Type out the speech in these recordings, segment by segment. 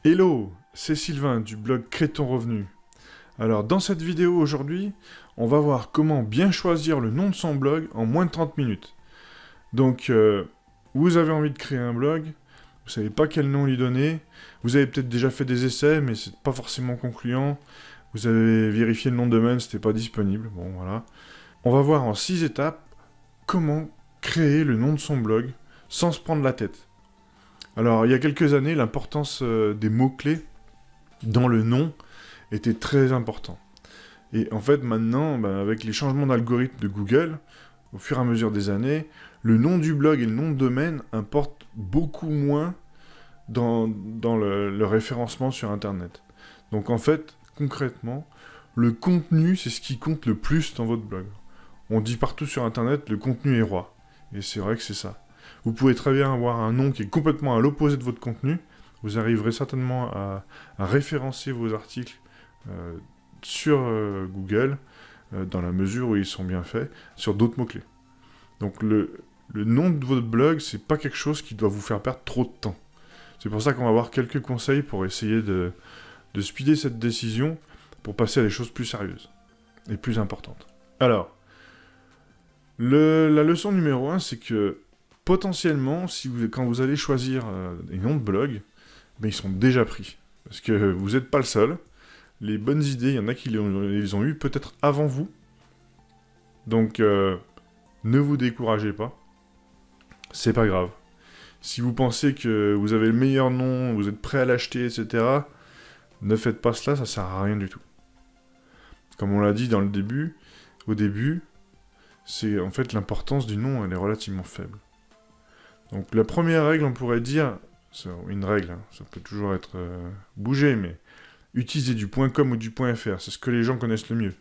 Hello, c'est Sylvain du blog Crée ton revenu. Alors dans cette vidéo aujourd'hui, on va voir comment bien choisir le nom de son blog en moins de 30 minutes. Donc vous avez envie de créer un blog, vous savez pas quel nom lui donner, vous avez peut-être déjà fait des essais mais c'est pas forcément concluant, vous avez vérifié le nom de domaine, c'était pas disponible, bon voilà. On va voir en 6 étapes comment créer le nom de son blog sans se prendre la tête. Alors, il y a quelques années, l'importance des mots-clés dans le nom était très important. Et en fait, maintenant, avec les changements d'algorithme de Google, au fur et à mesure des années, le nom du blog et le nom de domaine importent beaucoup moins dans le référencement sur Internet. Donc en fait, concrètement, le contenu, c'est ce qui compte le plus dans votre blog. On dit partout sur Internet, le contenu est roi. Et c'est vrai que c'est ça. Vous pouvez très bien avoir un nom qui est complètement à l'opposé de votre contenu. Vous arriverez certainement à référencer vos articles sur Google, dans la mesure où ils sont bien faits, sur d'autres mots-clés. Donc le nom de votre blog, c'est pas quelque chose qui doit vous faire perdre trop de temps. C'est pour ça qu'on va avoir quelques conseils pour essayer de speeder cette décision pour passer à des choses plus sérieuses et plus importantes. Alors, la leçon numéro 1, c'est que potentiellement, quand vous allez choisir des noms de blog, ils sont déjà pris. Parce que vous n'êtes pas le seul. Les bonnes idées, il y en a qui les ont eues peut-être avant vous. Donc, ne vous découragez pas. C'est pas grave. Si vous pensez que vous avez le meilleur nom, vous êtes prêt à l'acheter, etc., ne faites pas cela, ça sert à rien du tout. Comme on l'a dit au début, c'est en fait l'importance du nom, elle est relativement faible. Donc la première règle, on pourrait dire, c'est une règle, hein, ça peut toujours être bougé, mais utiliser du .com ou du .fr, c'est ce que les gens connaissent le mieux.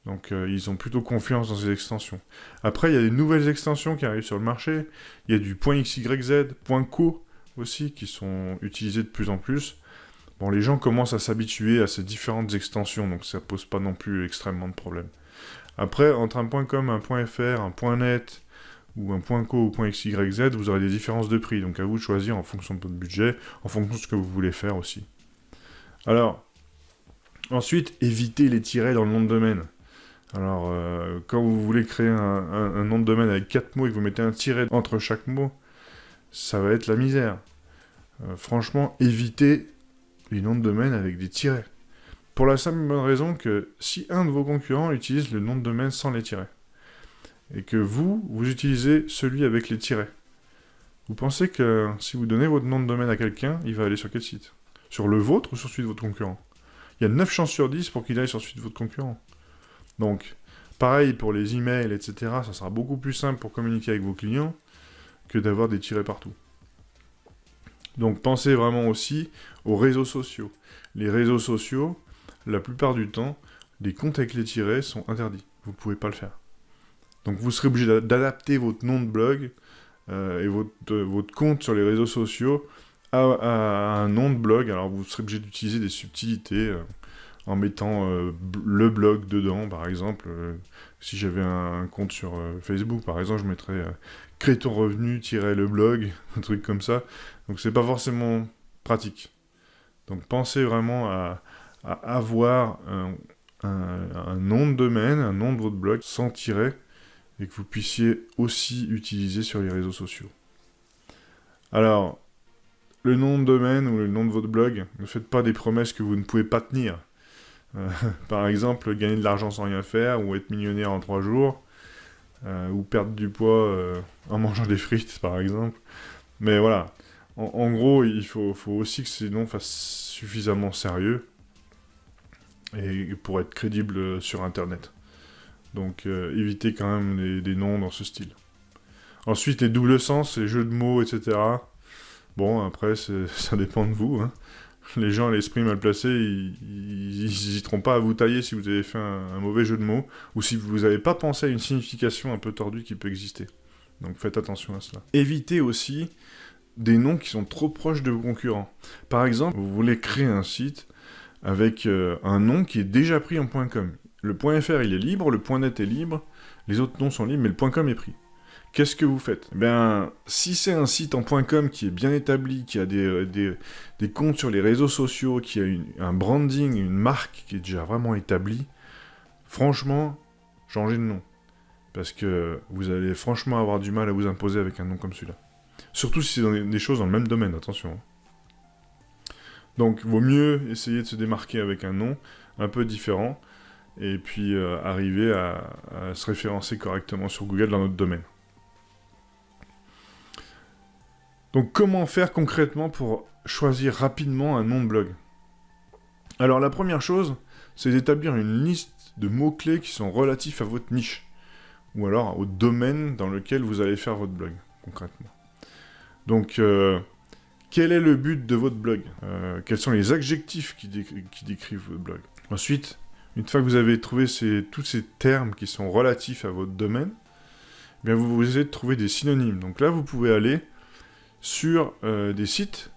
Donc ils ont plutôt confiance dans ces extensions. Après, il y a des nouvelles extensions qui arrivent sur le marché, il y a du .xyz, .co aussi, qui sont utilisés de plus en plus. Bon, les gens commencent à s'habituer à ces différentes extensions, donc ça pose pas non plus extrêmement de problèmes. Après, entre un .com, un .fr, un .net, ou un .co ou .xyz, vous aurez des différences de prix. Donc à vous de choisir en fonction de votre budget, en fonction de ce que vous voulez faire aussi. Alors, ensuite, évitez les tirets dans le nom de domaine. Alors, quand vous voulez créer un nom de domaine avec 4 mots et que vous mettez un tiret entre chaque mot, ça va être la misère. Franchement, évitez les noms de domaine avec des tirets. Pour la simple bonne raison que si un de vos concurrents utilise le nom de domaine sans les tirets, et que vous utilisez celui avec les tirets, vous pensez que si vous donnez votre nom de domaine à quelqu'un, il va aller sur quel site? Sur le vôtre ou sur celui de votre concurrent? Il y a 9 chances sur 10 pour qu'il aille sur celui de votre concurrent. Donc, pareil pour les emails, etc., ça sera beaucoup plus simple pour communiquer avec vos clients que d'avoir des tirets partout. Donc, pensez vraiment aussi aux réseaux sociaux. Les réseaux sociaux, la plupart du temps, les comptes avec les tirets sont interdits. Vous ne pouvez pas le faire. Donc vous serez obligé d'adapter votre nom de blog et votre compte sur les réseaux sociaux à un nom de blog. Alors vous serez obligé d'utiliser des subtilités en mettant le blog dedans, par exemple. Si j'avais un compte sur Facebook, par exemple, je mettrais Crée ton revenu-le blog, un truc comme ça. Donc c'est pas forcément pratique. Donc pensez vraiment à avoir un nom de domaine, un nom de votre blog sans tiret, et que vous puissiez aussi utiliser sur les réseaux sociaux. Alors, le nom de domaine ou le nom de votre blog, ne faites pas des promesses que vous ne pouvez pas tenir. Par exemple, gagner de l'argent sans rien faire, ou être millionnaire en 3 jours, ou perdre du poids en mangeant des frites, par exemple. Mais voilà, en gros, il faut aussi que ces noms fassent suffisamment sérieux, et pour être crédibles sur Internet. Donc évitez quand même des noms dans ce style. Ensuite, les doubles sens, les jeux de mots, etc. Bon, après, ça dépend de vous. Hein. Les gens à l'esprit mal placé, ils n'hésiteront pas à vous tailler si vous avez fait un mauvais jeu de mots, ou si vous n'avez pas pensé à une signification un peu tordue qui peut exister. Donc faites attention à cela. Évitez aussi des noms qui sont trop proches de vos concurrents. Par exemple, vous voulez créer un site avec un nom qui est déjà pris en .com. Le .fr il est libre, le .net est libre, les autres noms sont libres, mais le .com est pris. qu'est-ce que vous faites? Eh bien, si c'est un site en .com qui est bien établi, qui a des comptes sur les réseaux sociaux, qui a un branding, une marque qui est déjà vraiment établie, franchement, changez de nom. Parce que vous allez franchement avoir du mal à vous imposer avec un nom comme celui-là. Surtout si c'est dans des choses dans le même domaine, attention. Donc, vaut mieux essayer de se démarquer avec un nom un peu différent, et puis arriver à se référencer correctement sur Google dans notre domaine. Donc, comment faire concrètement pour choisir rapidement un nom de blog? Alors, la première chose, c'est d'établir une liste de mots-clés qui sont relatifs à votre niche, ou alors au domaine dans lequel vous allez faire votre blog, concrètement. Donc, quel est le but de votre blog? Quels sont les adjectifs qui décrivent votre blog? Ensuite, une fois que vous avez trouvé tous ces termes qui sont relatifs à votre domaine, eh bien vous essayez de trouver des synonymes. Donc là, vous pouvez aller sur des sites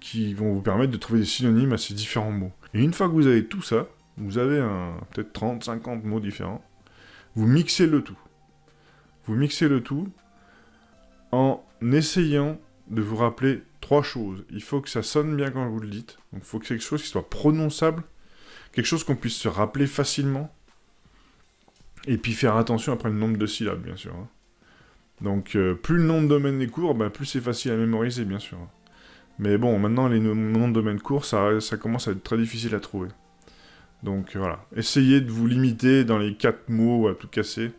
qui vont vous permettre de trouver des synonymes à ces différents mots. Et une fois que vous avez tout ça, vous avez peut-être 30, 50 mots différents, vous mixez le tout. Vous mixez le tout en essayant de vous rappeler 3 choses. Il faut que ça sonne bien quand vous le dites. Donc il faut que c'est quelque chose qui soit prononçable, quelque chose qu'on puisse se rappeler facilement, et puis faire attention après le nombre de syllabes, bien sûr. Donc plus le nom de domaine est court, plus c'est facile à mémoriser, bien sûr. Mais bon, maintenant les noms de domaine courts, ça commence à être très difficile à trouver. Donc voilà, essayez de vous limiter dans les 4 mots à tout casser,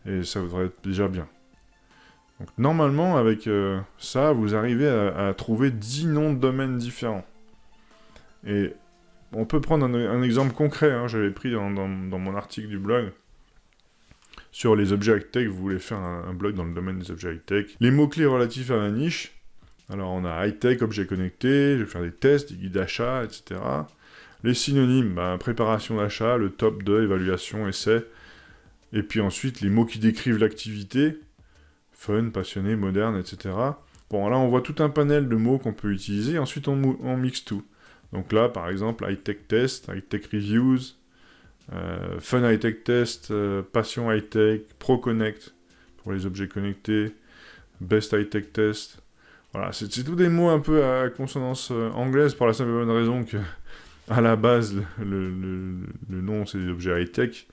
et ça devrait être déjà bien. Donc normalement, avec ça, vous arrivez à trouver 10 noms de domaine différents. Et on peut prendre un exemple concret, j'avais pris dans mon article du blog, sur les objets high-tech, vous voulez faire un blog dans le domaine des objets high-tech. Les mots-clés relatifs à la niche, alors on a high-tech, objets connectés, je vais faire des tests, des guides d'achat, etc. Les synonymes, préparation d'achat, le top 2, évaluation, essai. Et puis ensuite, les mots qui décrivent l'activité, fun, passionné, moderne, etc. Bon, là, on voit tout un panel de mots qu'on peut utiliser, ensuite on mixe tout. Donc là, par exemple, high-tech test, high-tech reviews, fun high-tech test, passion high-tech, pro connect, pour les objets connectés, best high-tech test. Voilà, c'est tous des mots un peu à consonance anglaise, pour la simple et bonne raison que, à la base, le nom, c'est des objets high-tech.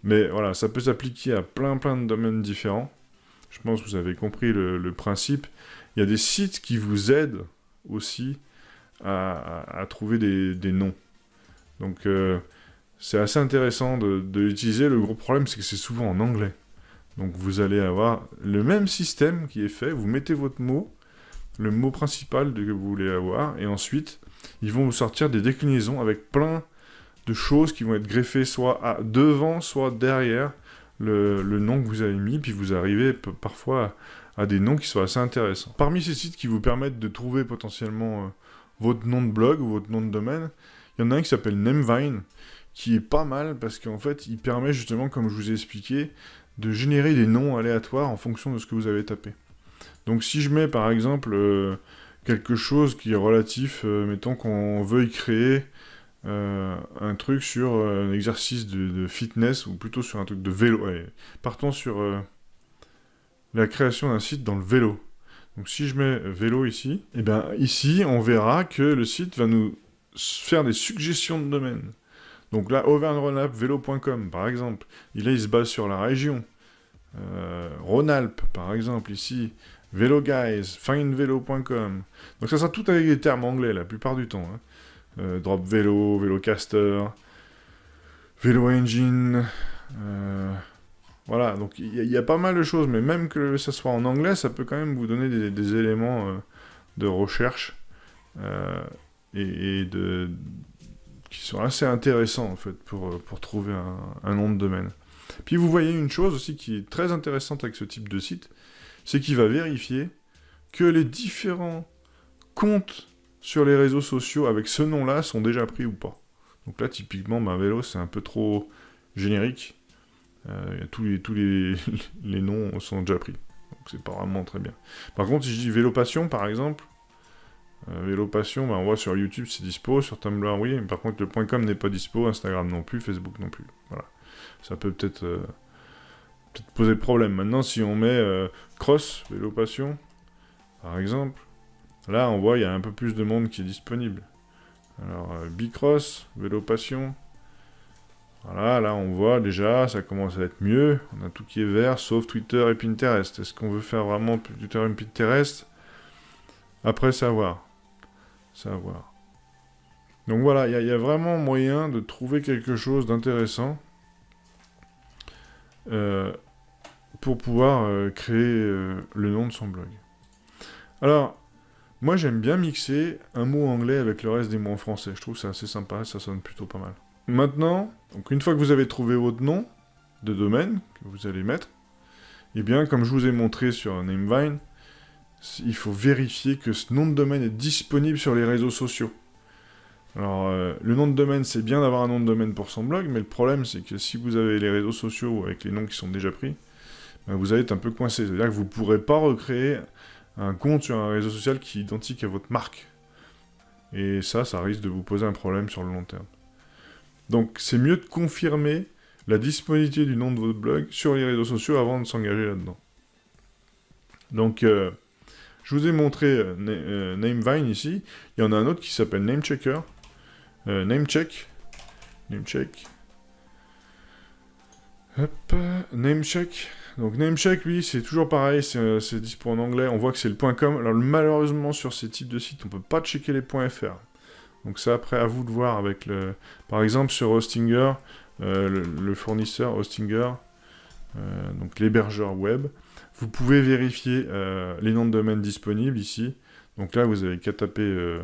Mais voilà, ça peut s'appliquer à plein de domaines différents. Je pense que vous avez compris le principe. Il y a des sites qui vous aident aussi à trouver des noms. Donc, c'est assez intéressant de l'utiliser. Le gros problème, c'est que c'est souvent en anglais. Donc, vous allez avoir le même système qui est fait. Vous mettez votre mot, le mot principal que vous voulez avoir, et ensuite, ils vont vous sortir des déclinaisons avec plein de choses qui vont être greffées soit devant, soit derrière le nom que vous avez mis, puis vous arrivez parfois à des noms qui sont assez intéressants. Parmi ces sites qui vous permettent de trouver potentiellement votre nom de blog ou votre nom de domaine, il y en a un qui s'appelle Namevine, qui est pas mal parce qu'en fait, il permet justement, comme je vous ai expliqué, de générer des noms aléatoires en fonction de ce que vous avez tapé. Donc si je mets par exemple quelque chose qui est relatif, mettons qu'on veuille créer un truc sur un exercice de fitness, ou plutôt sur un truc de vélo. Allez, partons sur la création d'un site dans le vélo. Donc si je mets vélo ici, et bien ici on verra que le site va nous faire des suggestions de domaine. Donc là, auvergne-rhône-alpes-vélo.com par exemple, là il se base sur la région. Rhône-Alpes par exemple ici, Vélo Guys, findvélo.com. Donc ça sera tout avec des termes anglais la plupart du temps. Drop Vélo, Vélocaster, Vélo Engine, voilà, donc il y a pas mal de choses, mais même que ça soit en anglais, ça peut quand même vous donner des éléments de recherche qui sont assez intéressants en fait pour trouver un nom de domaine. Puis vous voyez une chose aussi qui est très intéressante avec ce type de site, c'est qu'il va vérifier que les différents comptes sur les réseaux sociaux avec ce nom-là sont déjà pris ou pas. Donc là, typiquement, vélo, c'est un peu trop générique. Tous les noms sont déjà pris. Donc c'est pas vraiment très bien. Par contre, si je dis Vélo Passion, par exemple, Vélo Passion, on voit sur YouTube, c'est dispo, sur Tumblr, oui, mais par contre, le .com n'est pas dispo, Instagram non plus, Facebook non plus. Voilà. Ça peut peut-être peut-être poser problème. Maintenant, si on met cross, vélo passion, par exemple, là, on voit, il y a un peu plus de monde qui est disponible. Alors, bicross, vélo passion. Voilà, là, on voit déjà, ça commence à être mieux. On a tout qui est vert, sauf Twitter et Pinterest. Est-ce qu'on veut faire vraiment Twitter et Pinterest? Après, c'est à voir. C'est à voir. Donc voilà, il y a vraiment moyen de trouver quelque chose d'intéressant pour pouvoir créer le nom de son blog. Alors, moi j'aime bien mixer un mot anglais avec le reste des mots en français. Je trouve que c'est assez sympa, ça sonne plutôt pas mal. Maintenant, donc une fois que vous avez trouvé votre nom de domaine que vous allez mettre, eh bien, comme je vous ai montré sur Namevine, il faut vérifier que ce nom de domaine est disponible sur les réseaux sociaux. Alors, le nom de domaine, c'est bien d'avoir un nom de domaine pour son blog, mais le problème, c'est que si vous avez les réseaux sociaux avec les noms qui sont déjà pris, ben, vous allez être un peu coincé. C'est-à-dire que vous ne pourrez pas recréer un compte sur un réseau social qui est identique à votre marque. Et ça risque de vous poser un problème sur le long terme. Donc, c'est mieux de confirmer la disponibilité du nom de votre blog sur les réseaux sociaux avant de s'engager là-dedans. Donc, je vous ai montré Namevine ici. Il y en a un autre qui s'appelle Namechecker. Namecheck. Hop, Namecheck. Donc Namecheck, lui, c'est toujours pareil, c'est dispo en anglais. On voit que c'est le .com. Alors malheureusement, sur ces types de sites, on peut pas checker les .fr. Donc c'est après à vous de voir avec le... Par exemple, sur Hostinger, le fournisseur Hostinger, donc l'hébergeur web, vous pouvez vérifier les noms de domaine disponibles ici. Donc là, vous avez qu'à taper,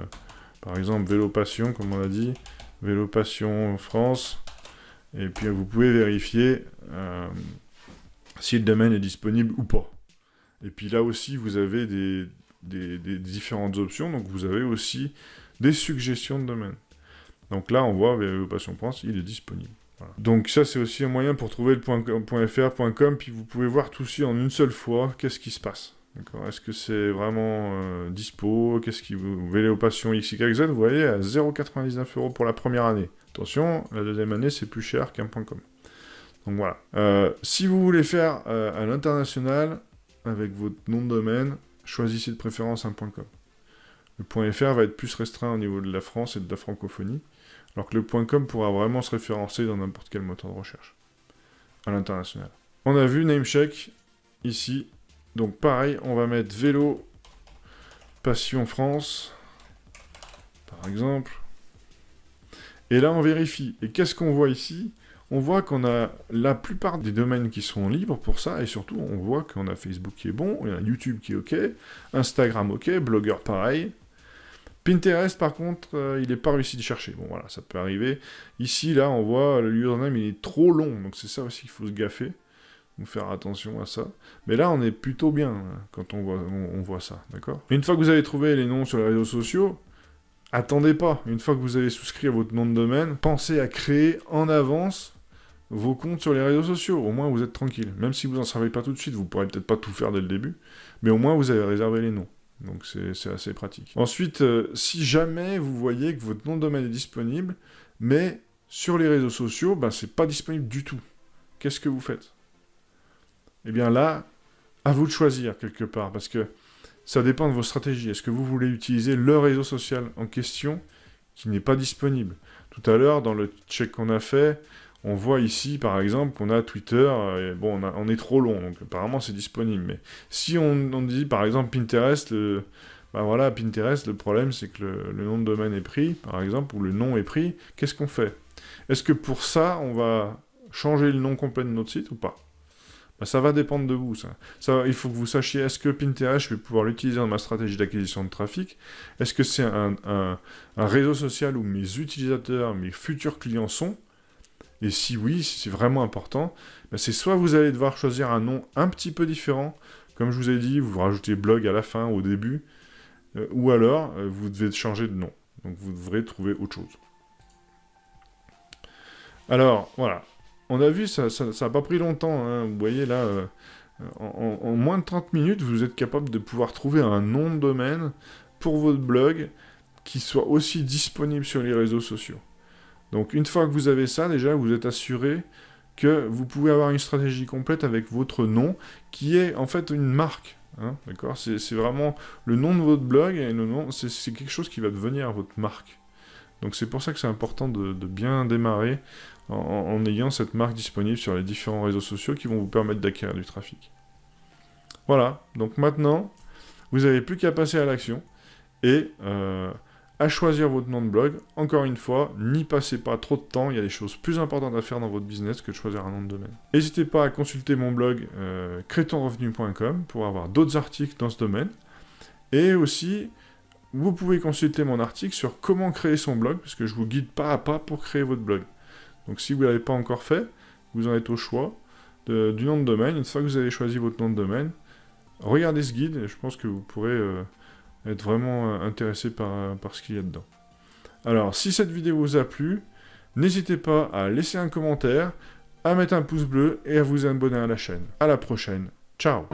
par exemple, Vélo Passion, comme on a dit, Vélo Passion France, et puis vous pouvez vérifier si le domaine est disponible ou pas. Et puis là aussi, vous avez des différentes options, donc vous avez aussi des suggestions de domaine. Donc là, on voit Vélo Passion France, il est disponible. Voilà. Donc ça, c'est aussi un moyen pour trouver le .fr, .com, puis vous pouvez voir tout ça en une seule fois, qu'est-ce qui se passe. D'accord. Est-ce que c'est vraiment dispo? Qu'est-ce qui vous... Vélo Passion XYZ, vous voyez, à 0,99 € pour la première année. Attention, la deuxième année, c'est plus cher qu'un .com. Donc voilà. Si vous voulez faire à l'international, avec votre nom de domaine, choisissez de préférence un .com. Le .fr va être plus restreint au niveau de la France et de la francophonie, alors que le .com pourra vraiment se référencer dans n'importe quel moteur de recherche, à l'international. On a vu Namecheck, ici. Donc pareil, on va mettre Vélo Passion France, par exemple. Et là, on vérifie. Et qu'est-ce qu'on voit ici? On voit qu'on a la plupart des domaines qui sont libres pour ça, et surtout, on voit qu'on a Facebook qui est bon, on a YouTube qui est OK, Instagram OK, Blogger pareil. Pinterest, par contre, il n'est pas réussi de chercher. Bon, voilà, ça peut arriver. Ici, là, on voit le username, il est trop long, donc c'est ça aussi qu'il faut se gaffer. Donc faire attention à ça. Mais là, on est plutôt bien hein, quand on voit ça, d'accord? Une fois que vous avez trouvé les noms sur les réseaux sociaux, attendez pas. Une fois que vous avez souscrit à votre nom de domaine, pensez à créer en avance vos comptes sur les réseaux sociaux. Au moins, vous êtes tranquille. Même si vous n'en servez pas tout de suite, vous pourrez peut-être pas tout faire dès le début, mais au moins, vous avez réservé les noms. Donc, c'est assez pratique. Ensuite, si jamais vous voyez que votre nom de domaine est disponible, mais sur les réseaux sociaux, ben, c'est pas disponible du tout. Qu'est-ce que vous faites? Eh bien là, à vous de choisir quelque part, parce que ça dépend de vos stratégies. Est-ce que vous voulez utiliser le réseau social en question qui n'est pas disponible? Tout à l'heure, dans le check qu'on a fait, on voit ici, par exemple, qu'on a Twitter, et bon, on est trop long, donc apparemment c'est disponible. Mais si on dit, par exemple, Pinterest, ben voilà, Pinterest, le problème c'est que le nom de domaine est pris, par exemple, ou le nom est pris, qu'est-ce qu'on fait? Est-ce que pour ça, on va changer le nom complet de notre site ou pas? Ben, ça va dépendre de vous, ça. Il faut que vous sachiez, est-ce que Pinterest, je vais pouvoir l'utiliser dans ma stratégie d'acquisition de trafic? Est-ce que c'est un réseau social où mes utilisateurs, mes futurs clients sont? Et si oui, si c'est vraiment important, ben c'est soit vous allez devoir choisir un nom un petit peu différent, comme je vous ai dit, vous rajoutez blog à la fin, au début, ou alors vous devez changer de nom. Donc vous devrez trouver autre chose. Alors, voilà. On a vu, ça n'a pas pris longtemps. Hein. Vous voyez là, en moins de 30 minutes, vous êtes capable de pouvoir trouver un nom de domaine pour votre blog qui soit aussi disponible sur les réseaux sociaux. Donc une fois que vous avez ça, déjà, vous êtes assuré que vous pouvez avoir une stratégie complète avec votre nom, qui est en fait une marque. Hein, d'accord, c'est vraiment le nom de votre blog, et le nom, c'est quelque chose qui va devenir votre marque. Donc c'est pour ça que c'est important de bien démarrer en ayant cette marque disponible sur les différents réseaux sociaux qui vont vous permettre d'acquérir du trafic. Voilà, donc maintenant, vous n'avez plus qu'à passer à l'action, et à choisir votre nom de blog. Encore une fois, n'y passez pas trop de temps, il y a des choses plus importantes à faire dans votre business que de choisir un nom de domaine. N'hésitez pas à consulter mon blog créetonrevenu.com pour avoir d'autres articles dans ce domaine. Et aussi, vous pouvez consulter mon article sur comment créer son blog, parce que je vous guide pas à pas pour créer votre blog. Donc si vous ne l'avez pas encore fait, vous en êtes au choix du nom de domaine. Une fois que vous avez choisi votre nom de domaine, regardez ce guide, et je pense que vous pourrez être vraiment intéressé par ce qu'il y a dedans. Alors, si cette vidéo vous a plu, n'hésitez pas à laisser un commentaire, à mettre un pouce bleu et à vous abonner à la chaîne. À la prochaine. Ciao!